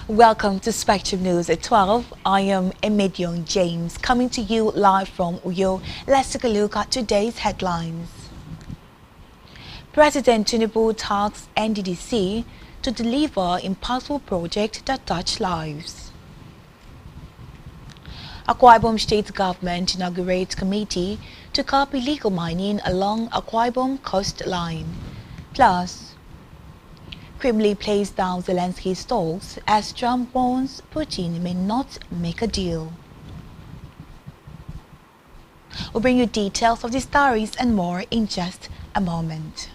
Welcome to Spectrum News at 12. I am Emedion James, coming to you live from Uyo. Let's take a look at today's headlines. President Tinubu tasks NDDC to deliver impactful projects that touch lives. Akwa Ibom State Government inaugurates committee to curb illegal mining along Akwa Ibom coastline. Plus, Kremlin plays down Zelensky's talks as Trump warns Putin may not make a deal. We'll bring you details of these stories and more in just a moment.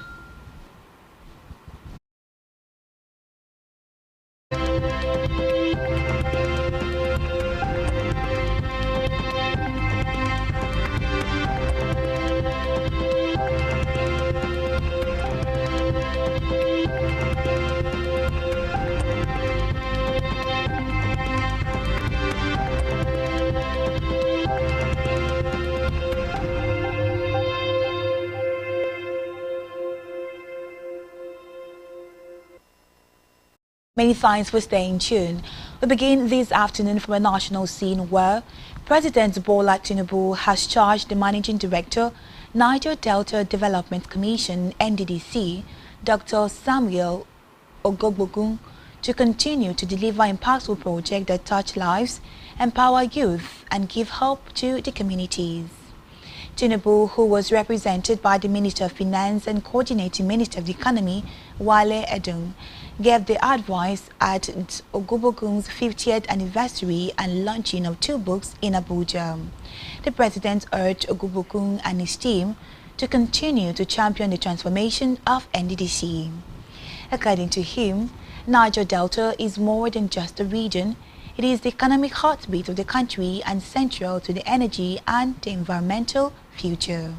Many thanks for staying tuned. We begin this afternoon from a national scene where President Bola Tinubu has charged the Managing Director, Niger Delta Development Commission (NDDC), Dr. Samuel Ogogbogun, to continue to deliver impactful projects that touch lives, empower youth, and give hope to the communities. Tinubu, who was represented by the Minister of Finance and Coordinating Minister of the Economy, Wale Edun, gave the advice at Ogogbogun's 50th anniversary and launching of 2 books in Abuja. The President urged Ogogbogun and his team to continue to champion the transformation of NDDC. According to him, Niger Delta is more than just a region. It is the economic heartbeat of the country and central to the energy and the environmental future.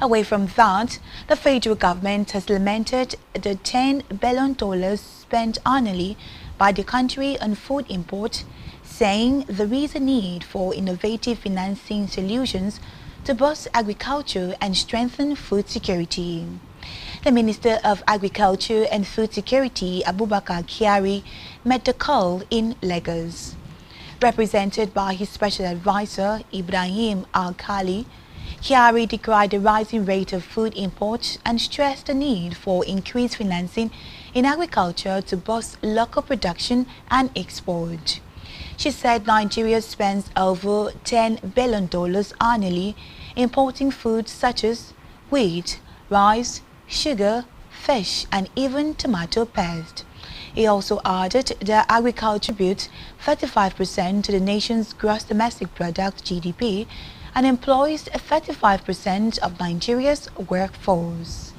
Away from that, the federal government has lamented the $10 billion spent annually by the country on food import, saying there is a need for innovative financing solutions to boost agriculture and strengthen food security. The Minister of Agriculture and Food Security, Abubakar Kyari, met the call in Lagos. Represented by his special advisor, Ibrahim Al-Khali, Kyari decried the rising rate of food imports and stressed the need for increased financing in agriculture to boost local production and export. She said Nigeria spends over $10 billion annually importing foods such as wheat, rice, sugar, fish, and even tomato paste. He also added that agriculture contributes 35% to the nation's gross domestic product (GDP) and employs 35% of Nigeria's workforce.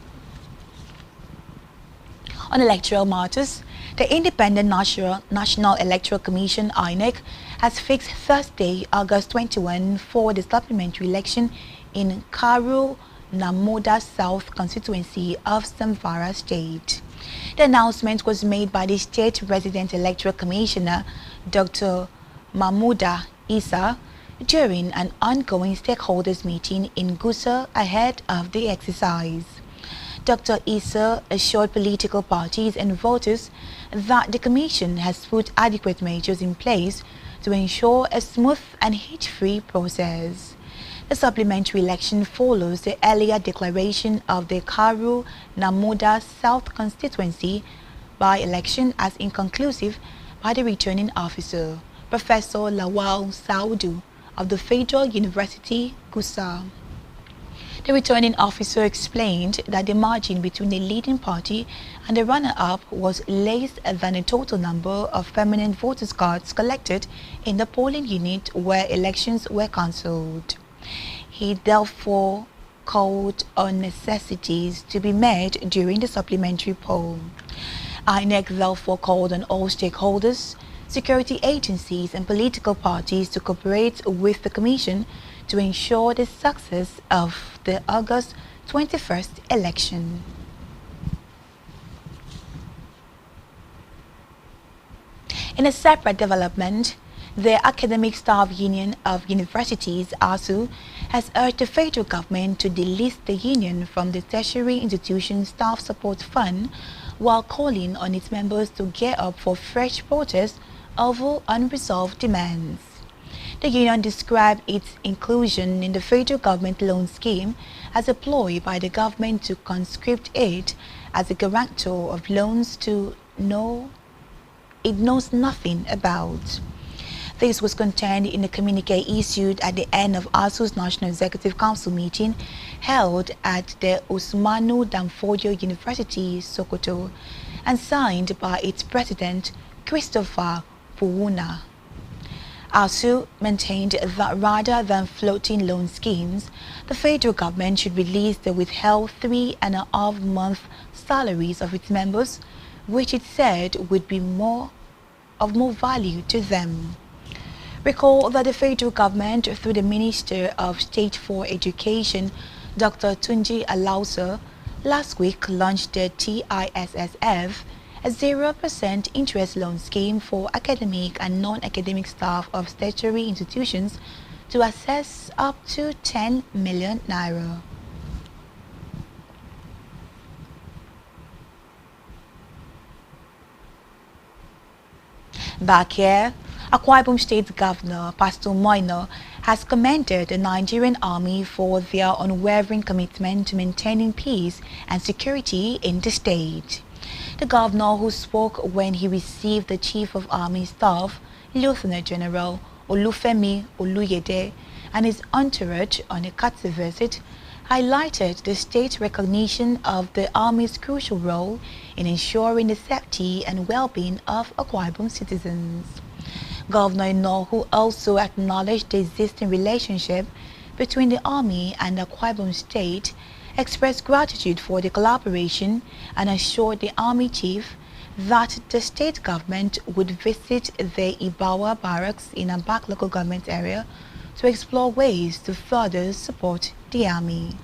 On electoral matters, the Independent National Electoral Commission (INEC) has fixed Thursday, August 21, for the supplementary election in Karu Namoda South constituency of Zamfara State. The announcement was made by the State Resident Electoral Commissioner, Dr. Mahmouda Isa, during an ongoing stakeholders meeting in Gusau ahead of the exercise. Dr. Isa assured political parties and voters that the Commission has put adequate measures in place to ensure a smooth and hitch-free process. The supplementary election follows the earlier declaration of the Karu Namoda South constituency by-election as inconclusive by the returning officer, Professor Lawal Saudu of the Federal University, Gusau. The returning officer explained that the margin between the leading party and the runner-up was less than the total number of permanent voters' cards collected in the polling unit where elections were cancelled. He therefore called on necessities to be met during the supplementary poll. INEC therefore called on all stakeholders, security agencies and political parties to cooperate with the Commission to ensure the success of the August 21st election. In a separate development, the Academic Staff Union of Universities, Asuu, has urged the federal government to delist the union from the Tertiary Institution Staff Support Fund while calling on its members to gear up for fresh protests over unresolved demands. The union described its inclusion in the federal government loan scheme as a ploy by the government to conscript it as a guarantor of loans it knows nothing about. This was contained in a communique issued at the end of Asuu's National Executive Council meeting held at the Usmanu Danfodio University, Sokoto, and signed by its president, Christopher Puwuna. Asuu maintained that rather than floating loan schemes, the federal government should release the withheld 3.5-month salaries of its members, which it said would be of more value to them. Recall that the federal government, through the Minister of State for Education, Dr. Tunji Alausa, last week launched the TISSF, a 0% interest loan scheme for academic and non-academic staff of statutory institutions to access up to 10 million naira. Back here, Akwa Ibom State Governor Pastor Moino has commended the Nigerian Army for their unwavering commitment to maintaining peace and security in the state. The governor, who spoke when he received the Chief of Army Staff, Lieutenant General Olufemi Oluyede, and his entourage on a courtesy visit, highlighted the state's recognition of the Army's crucial role in ensuring the safety and well-being of Akwa Ibom citizens. Governor Ino, who also acknowledged the existing relationship between the Army and the Akwa Ibom State, expressed gratitude for the collaboration and assured the Army Chief that the state government would visit the Ibawa barracks in Ambak local government area to explore ways to further support the Army.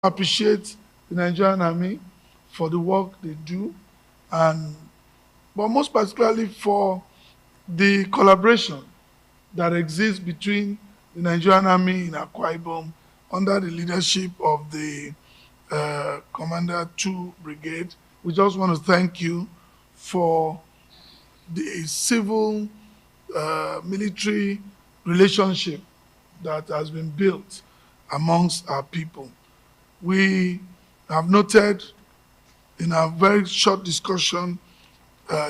Appreciate the Nigerian Army for the work they do, but most particularly for the collaboration that exists between the Nigerian Army in Akwa Ibom under the leadership of the Commander 2 Brigade. We just want to thank you for the civil military relationship that has been built amongst our people. We have noted in our very short discussion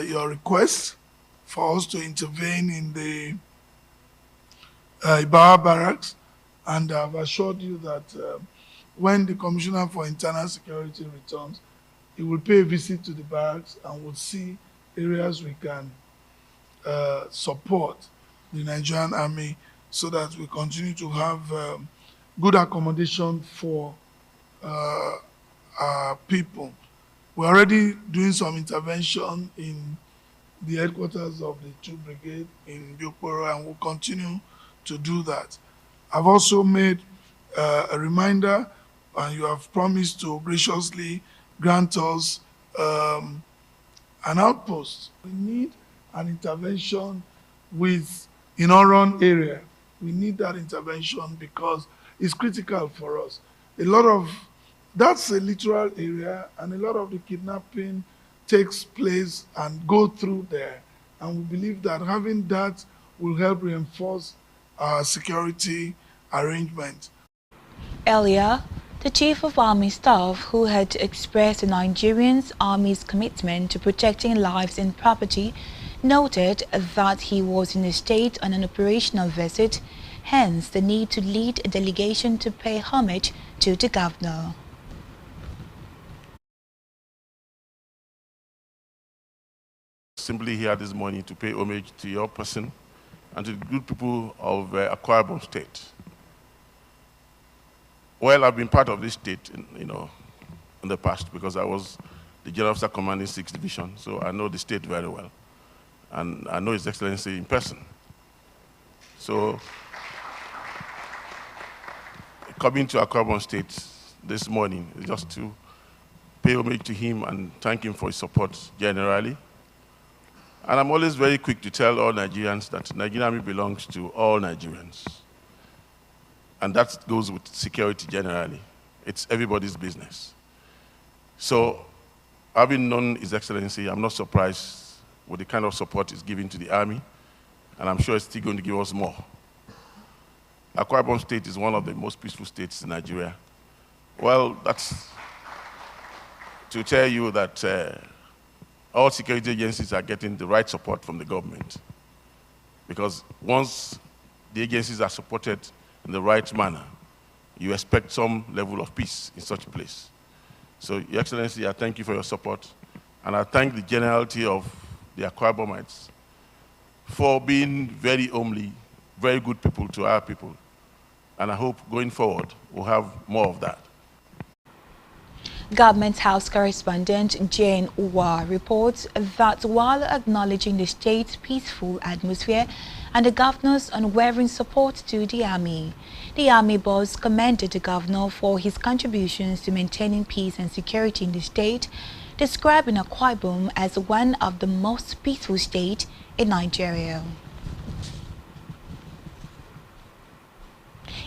your request for us to intervene in the Ibawa barracks, and I've assured you that when the Commissioner for Internal Security returns, he will pay a visit to the barracks and will see areas we can support the Nigerian Army so that we continue to have good accommodation for our people. We're already doing some intervention in the headquarters of the 2 Brigade in Biokporo, and we'll continue to do that. I've also made a reminder, and you have promised to graciously grant us an outpost. We need an intervention in our own area. We need that intervention because it's critical for us. That's a literal area, and a lot of the kidnapping takes place and go through there. And we believe that having that will help reinforce our security arrangement. Earlier, the Chief of Army Staff, who had expressed the Nigerian Army's commitment to protecting lives and property, noted that he was in the state on an operational visit, hence the need to lead a delegation to pay homage to the governor. Simply here this morning to pay homage to your person and to the good people of Akwa Ibom State. Well, I've been part of this state, in the past because I was the General Officer commanding 6th Division, so I know the state very well, and I know His Excellency in person. So, coming to Akwa Ibom State this morning is just to pay homage to him and thank him for his support generally. And I'm always very quick to tell all Nigerians that Nigerian Army belongs to all Nigerians. And that goes with security generally. It's everybody's business. So, having known His Excellency, I'm not surprised with the kind of support he's giving to the Army, and I'm sure he's still going to give us more. Akwa Ibom State is one of the most peaceful states in Nigeria. Well, that's to tell you that all security agencies are getting the right support from the government. Because once the agencies are supported in the right manner, you expect some level of peace in such a place. So, Your Excellency, I thank you for your support, and I thank the generality of the Akwa Ibomites for being very homely, very good people to our people. And I hope going forward, we'll have more of that. Government House correspondent Jane Uwa reports that while acknowledging the state's peaceful atmosphere and the governor's unwavering support to the Army boss commended the governor for his contributions to maintaining peace and security in the state, describing Akwa Ibom as one of the most peaceful states in Nigeria.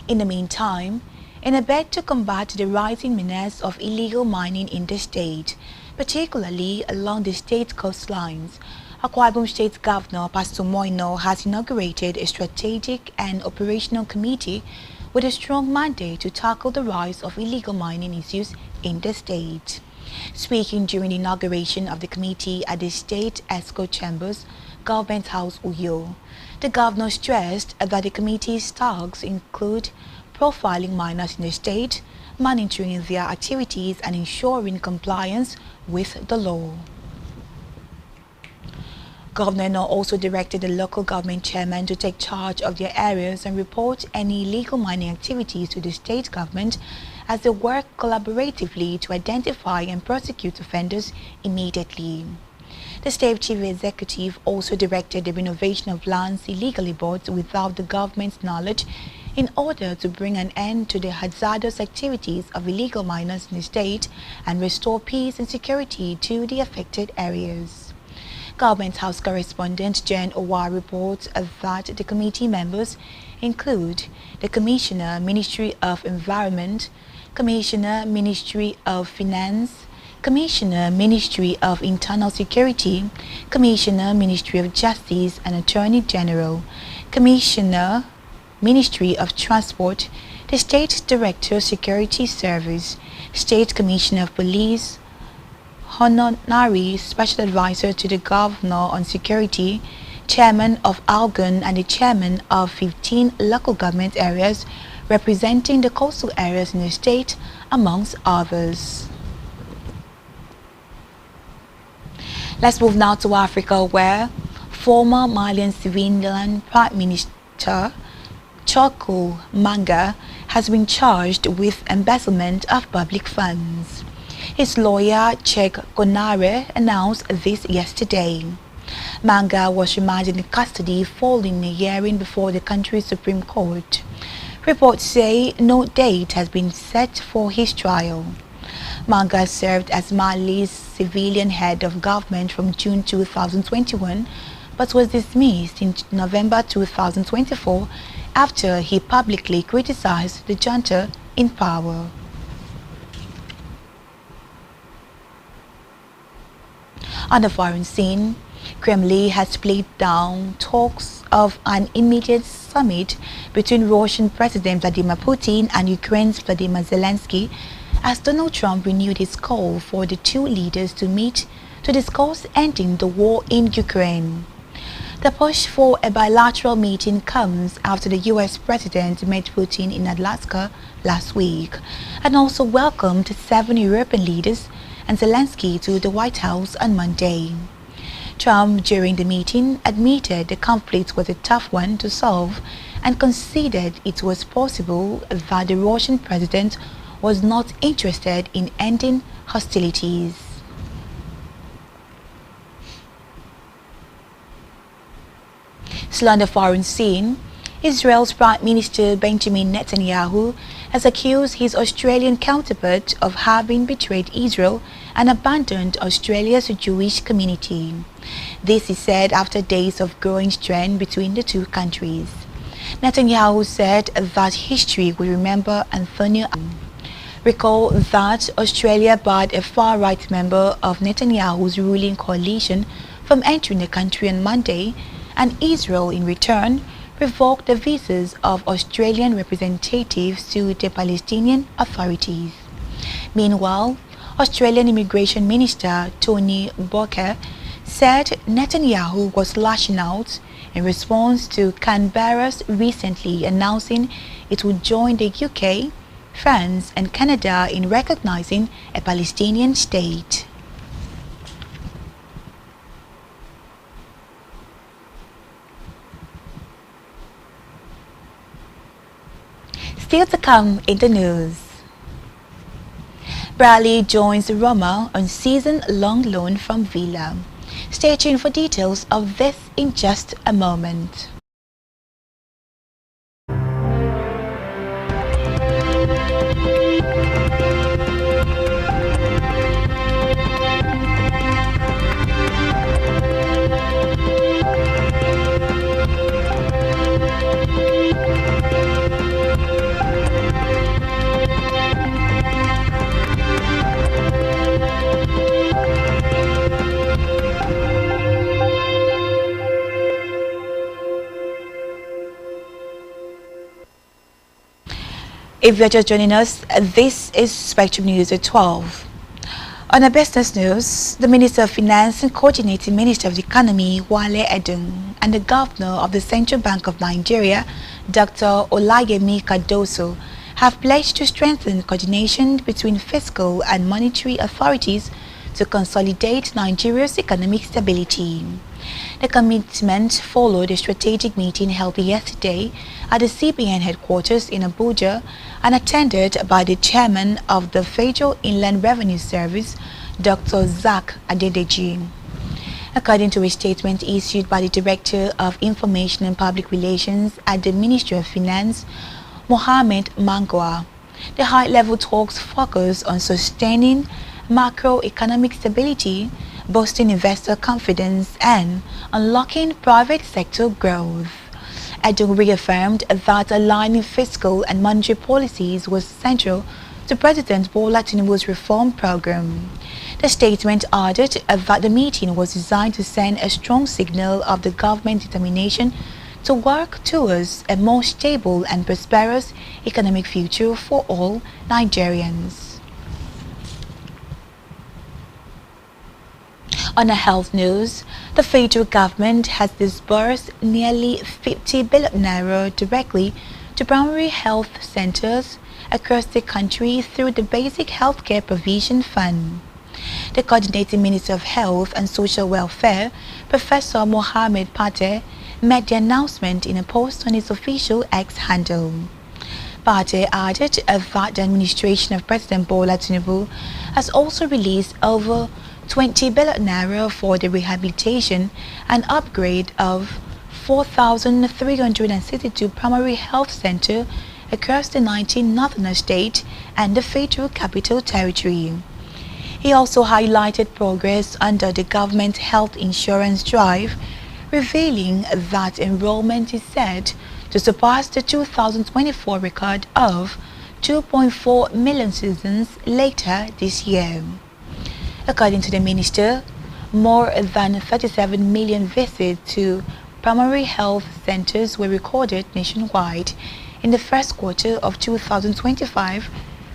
In the meantime, in a bid to combat the rising menace of illegal mining in the state, particularly along the state coastlines, Akwa Ibom State Governor Pastor Moino has inaugurated a strategic and operational committee with a strong mandate to tackle the rise of illegal mining issues in the state. Speaking during the inauguration of the committee at the State ESCO Chambers, Government House Uyo, the governor stressed that the committee's tasks include profiling miners in the state, monitoring their activities and ensuring compliance with the law. Governor also directed the local government chairman to take charge of their areas and report any illegal mining activities to the state government as they work collaboratively to identify and prosecute offenders immediately. The state chief executive also directed the renovation of lands illegally bought without the government's knowledge in order to bring an end to the hazardous activities of illegal miners in the state and restore peace and security to the affected areas. Government House correspondent Jen Owa reports that the committee members include the Commissioner, Ministry of Environment, Commissioner, Ministry of Finance, Commissioner, Ministry of Internal Security, Commissioner, Ministry of Justice and Attorney General, Commissioner, Ministry of Transport, the State Director Security Service, State Commissioner of Police, Honorary Special Advisor to the Governor on Security, Chairman of ALGON and the Chairman of 15 local government areas representing the coastal areas in the state, amongst others. Let's move now to Africa, where former Malian civilian Prime Minister Choko Manga has been charged with embezzlement of public funds. His lawyer, Cheikh Konare, announced this yesterday. Manga was remanded in custody following a hearing before the country's Supreme Court. Reports say no date has been set for his trial. Manga served as Mali's civilian head of government from June 2021, but was dismissed in November 2024 after he publicly criticized the junta in power. On the foreign scene, Kremlin has played down talks of an immediate summit between Russian President Vladimir Putin and Ukraine's Vladimir Zelensky as Donald Trump renewed his call for the two leaders to meet to discuss ending the war in Ukraine. The push for a bilateral meeting comes after the U.S. President met Putin in Alaska last week and also welcomed 7 European leaders and Zelensky to the White House on Monday. Trump, during the meeting, admitted the conflict was a tough one to solve and conceded it was possible that the Russian president was not interested in ending hostilities. Still on the foreign scene, Israel's Prime Minister Benjamin Netanyahu has accused his Australian counterpart of having betrayed Israel and abandoned Australia's Jewish community. This is said after days of growing strain between the two countries. Netanyahu said that history will remember Antonio. Recall that Australia barred a far-right member of Netanyahu's ruling coalition from entering the country on Monday, and Israel, in return, revoked the visas of Australian representatives to the Palestinian authorities. Meanwhile, Australian Immigration Minister Tony Burke said Netanyahu was lashing out in response to Canberra's recently announcing it would join the UK, France and Canada in recognizing a Palestinian state. Still to come in the news. Bradley joins Roma on season-long loan from Villa. Stay tuned for details of this in just a moment. If you're just joining us, this is Spectrum News at 12. On a business news, the Minister of Finance and Coordinating Minister of the Economy, Wale Edun, and the Governor of the Central Bank of Nigeria, Dr. Olayemi Cardoso, have pledged to strengthen coordination between fiscal and monetary authorities to consolidate Nigeria's economic stability. The commitment followed a strategic meeting held yesterday at the CBN headquarters in Abuja and attended by the chairman of the Federal Inland Revenue Service, Dr. Zach Adedeji. According to a statement issued by the Director of Information and Public Relations at the Ministry of Finance, Mohammed Mangwa, the high-level talks focus on sustaining macroeconomic stability, boosting investor confidence, and unlocking private sector growth. Edun reaffirmed that aligning fiscal and monetary policies was central to President Bola Tinubu's reform program. The statement added that the meeting was designed to send a strong signal of the government's determination to work towards a more stable and prosperous economic future for all Nigerians. On a health news, the federal government has disbursed nearly 50 billion naira directly to primary health centers across the country through the Basic Healthcare Provision Fund. The Coordinating Minister of Health and Social Welfare, Professor Mohammed Pate, made the announcement in a post on his official X handle. Pate added that the administration of President Bola Tinubu has also released over 20 billion naira for the rehabilitation and upgrade of 4,362 primary health centers across the 19 northern states and the Federal Capital Territory. He also highlighted progress under the government health insurance drive, revealing that enrollment is set to surpass the 2024 record of 2.4 million citizens later this year. According to the minister, more than 37 million visits to primary health centers were recorded nationwide in the first quarter of 2025,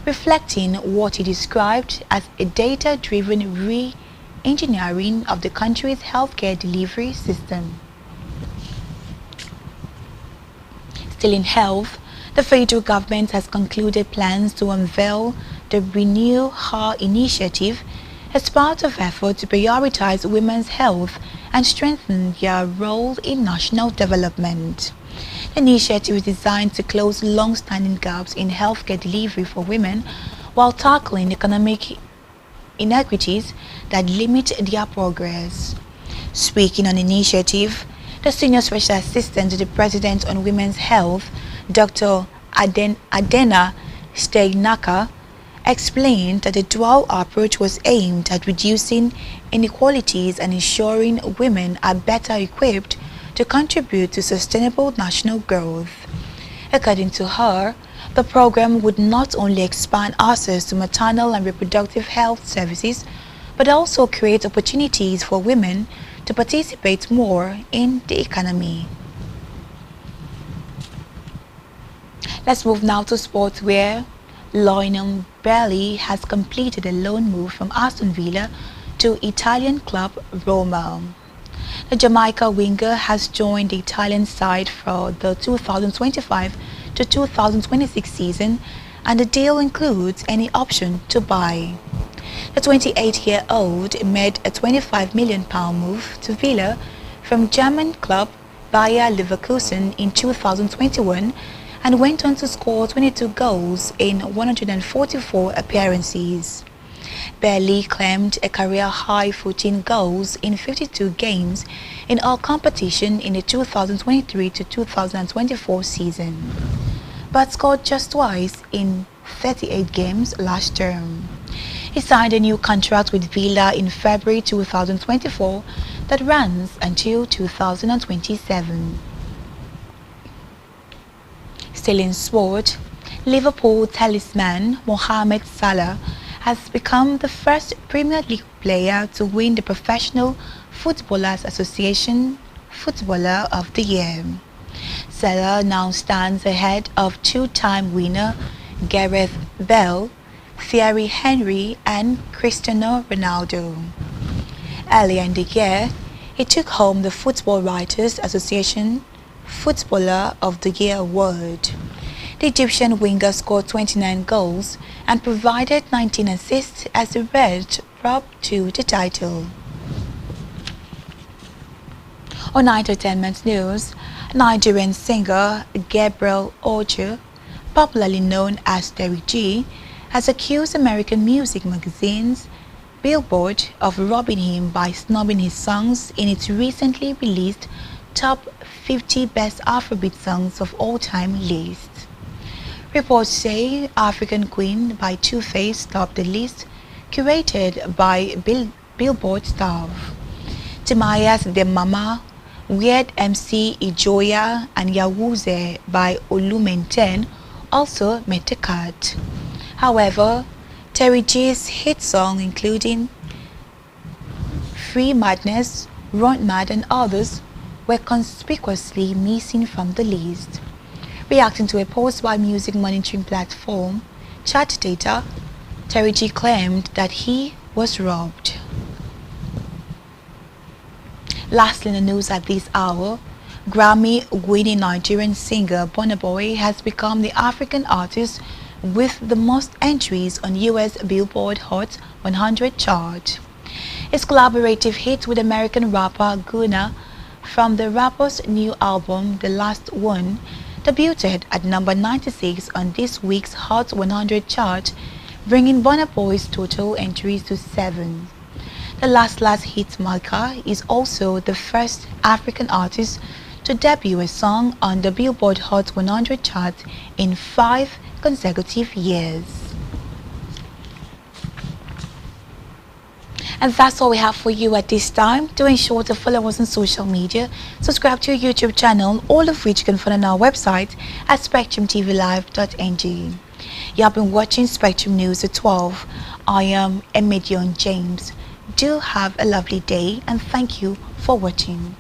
reflecting what he described as a data-driven re-engineering of the country's healthcare delivery system. Still in health, the federal government has concluded plans to unveil the Renew Her initiative as part of efforts to prioritize women's health and strengthen their role in national development. The initiative is designed to close long-standing gaps in healthcare delivery for women while tackling economic inequities that limit their progress. Speaking on the initiative, the Senior Special Assistant to the President on Women's Health, Dr. Adena Stegnaka, explained that the dual approach was aimed at reducing inequalities and ensuring women are better equipped to contribute to sustainable national growth. According to her, the program would not only expand access to maternal and reproductive health services, but also create opportunities for women to participate more in the economy. Let's move now to sports where Lionel Bailey has completed a loan move from Aston Villa to Italian club Roma. The Jamaica winger has joined the Italian side for the 2025 to 2026 season, and the deal includes any option to buy. The 28-year-old made a £25 million move to Villa from German club Bayer Leverkusen in 2021 and went on to score 22 goals in 144 appearances. Bailey claimed a career-high 14 goals in 52 games in all competition in the 2023 to 2024 season, but scored just twice in 38 games last term. He signed a new contract with Villa in February 2024 that runs until 2027. Still in sport, Liverpool talisman Mohamed Salah has become the first Premier League player to win the Professional Footballers Association Footballer of the Year. Salah now stands ahead of two-time winner Gareth Bale, Thierry Henry and Cristiano Ronaldo. Earlier in the year, he took home the Football Writers Association Footballer of the Year award. The Egyptian winger scored 29 goals and provided 19 assists as the Reds brought to the title. On N10M news, Nigerian singer Gabriel Ojo, popularly known as Terry G, has accused American music magazines Billboard of robbing him by snubbing his songs in its recently released Top 50 Best Afrobeat Songs of All Time list. Reports say African Queen by Two-Face topped the list, curated by Billboard staff. Timaya's The Mama, Weird MC Ijoya and Yawuze by N10M also made the cut. However, Terry G's hit song including Free Madness, Run Mad and others were conspicuously missing from the list. Reacting to a post by music monitoring platform Chat Data, Terry G claimed that he was robbed. Lastly in the news at this hour, Grammy-winning Nigerian singer Burna Boy has become the African artist with the most entries on US Billboard Hot 100 chart. His collaborative hit with American rapper Gunna from the rapper's new album The Last One debuted at number 96 on this week's Hot 100 chart, bringing Burna Boy's total entries to 7. The last hit marker is also the first African artist to debut a song on the Billboard Hot 100 chart in 5 consecutive years. And that's all we have for you at this time. Do ensure to follow us on social media, subscribe to our YouTube channel, all of which you can find on our website at spectrumtvlive.ng. You have been watching Spectrum News at 12. I am Emedion James. Do have a lovely day and thank you for watching.